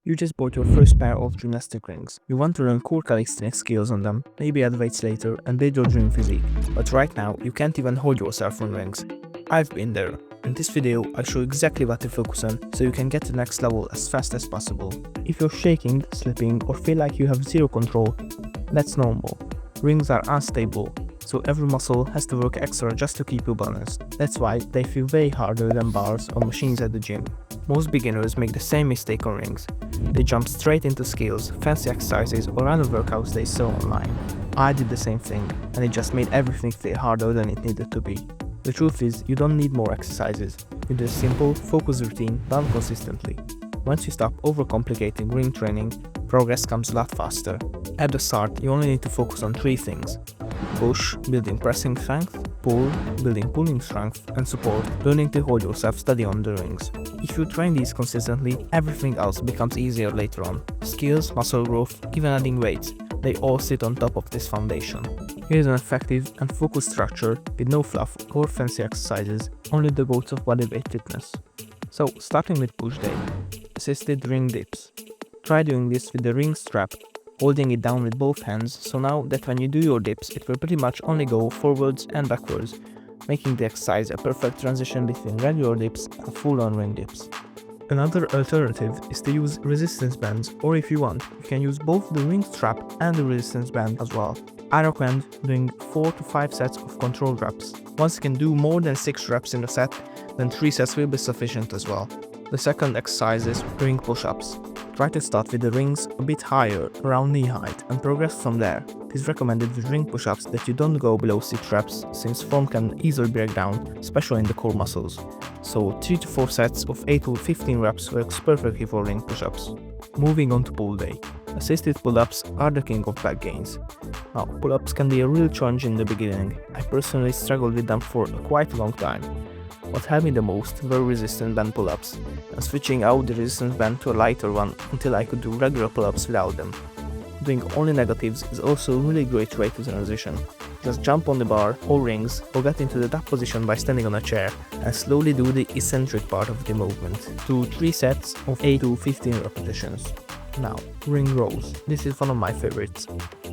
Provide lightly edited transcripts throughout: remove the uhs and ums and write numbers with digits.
You just bought your first pair of gymnastic rings. You want to learn cool calisthenics skills on them, maybe add weights later and build your dream physique. But right now, you can't even hold yourself on rings. I've been there. In this video, I'll show exactly what to focus on so you can get to the next level as fast as possible. If you're shaking, slipping, or feel like you have zero control, that's normal. Rings are unstable, so every muscle has to work extra just to keep you balanced. That's why they feel way harder than bars or machines at the gym. Most beginners make the same mistake on rings. They jump straight into skills, fancy exercises, or random workouts they saw online. I did the same thing, and it just made everything feel harder than it needed to be. The truth is, you don't need more exercises. You need a simple, focused routine done consistently. Once you stop overcomplicating ring training, progress comes a lot faster. At the start, you only need to focus on 3 things: push, building pressing strength; pull, building pulling strength; and support, learning to hold yourself steady on the rings. If you train these consistently, everything else becomes easier later on. Skills, muscle growth, even adding weights, they all sit on top of this foundation. Here's an effective and focused structure with no fluff or fancy exercises, only the goals of bodyweight fitness. So, starting with push day. Assisted ring dips. Try doing this with the ring strap, holding it down with both hands, so now that when you do your dips, it will pretty much only go forwards and backwards, making the exercise a perfect transition between regular dips and full-on ring dips. Another alternative is to use resistance bands, or if you want, you can use both the ring strap and the resistance band as well. I recommend doing 4 to 5 sets of controlled reps. Once you can do more than 6 reps in a set, then 3 sets will be sufficient as well. The second exercise is ring push-ups. Try to start with the rings a bit higher, around knee height, and progress from there. It is recommended with ring push-ups that you don't go below 6 reps, since form can easily break down, especially in the core muscles. So 3 to 4 sets of 8 to 15 reps works perfectly for ring push-ups. Moving on to pull day. Assisted pull-ups are the king of back gains. Now, pull-ups can be a real challenge in the beginning. I personally struggled with them for quite a long time. What helped me the most were resistance band pull-ups, and switching out the resistance band to a lighter one until I could do regular pull-ups without them. Doing only negatives is also a really great way to transition. Just jump on the bar or rings, or get into the top position by standing on a chair, and slowly do the eccentric part of the movement. Do 3 sets of 8 to 15 repetitions. Now, ring rows. This is one of my favorites.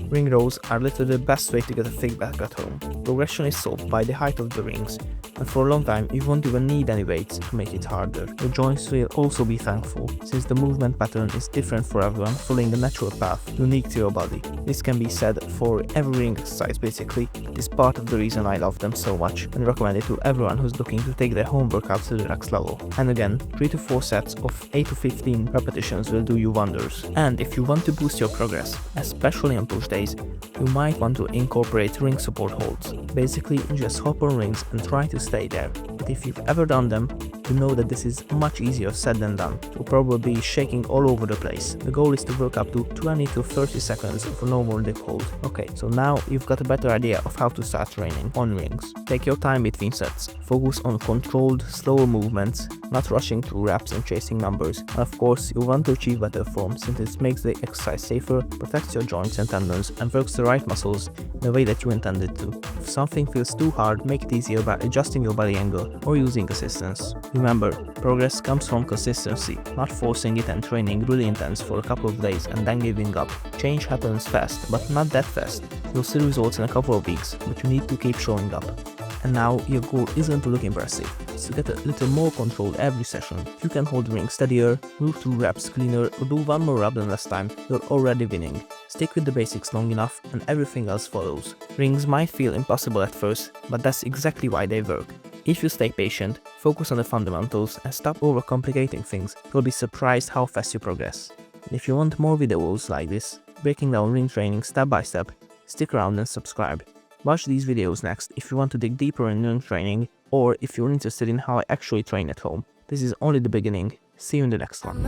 Ring rows are literally the best way to get a thick back at home. Progression is solved by the height of the rings, and for a long time you won't even need any weights to make it harder. Your joints will also be thankful, since the movement pattern is different for everyone, following a natural path unique to your body. This can be said for every ring exercise basically. It is part of the reason I love them so much and recommend it to everyone who's looking to take their home workouts to the next level. And again, 3 to 4 sets of 8 to 15 repetitions will do you wonders. And if you want to boost your progress, especially on push days, you might want to incorporate ring support holds. Basically, just hop on rings and try to stay there. But if you've ever done them, you know that this is much easier said than done. You'll probably be shaking all over the place. The goal is to work up to 20 to 30 seconds of a normal dip hold. Okay, so now you've got a better idea of how to start training on rings. Take your time between sets. Focus on controlled, slower movements, not rushing through reps and chasing numbers. And of course, you want to achieve better form since it makes the exercise safer, protects your joints and tendons, and works the right muscles in the way that you intended to. If something feels too hard, make it easier by adjusting your body angle or using assistance. Remember, progress comes from consistency, not forcing it and training really intense for a couple of days and then giving up. Change happens fast, but not that fast. You'll see results in a couple of weeks, but you need to keep showing up. And now your goal isn't to look impressive, it's to get a little more control every session. If you can hold the ring steadier, move through reps cleaner, or do one more rep than last time, you're already winning. Stick with the basics long enough and everything else follows. Rings might feel impossible at first, but that's exactly why they work. If you stay patient, focus on the fundamentals, and stop overcomplicating things, you'll be surprised how fast you progress. And if you want more videos like this, breaking down ring training step by step, stick around and subscribe. Watch these videos next if you want to dig deeper in ring training, or if you're interested in how I actually train at home. This is only the beginning. See you in the next one.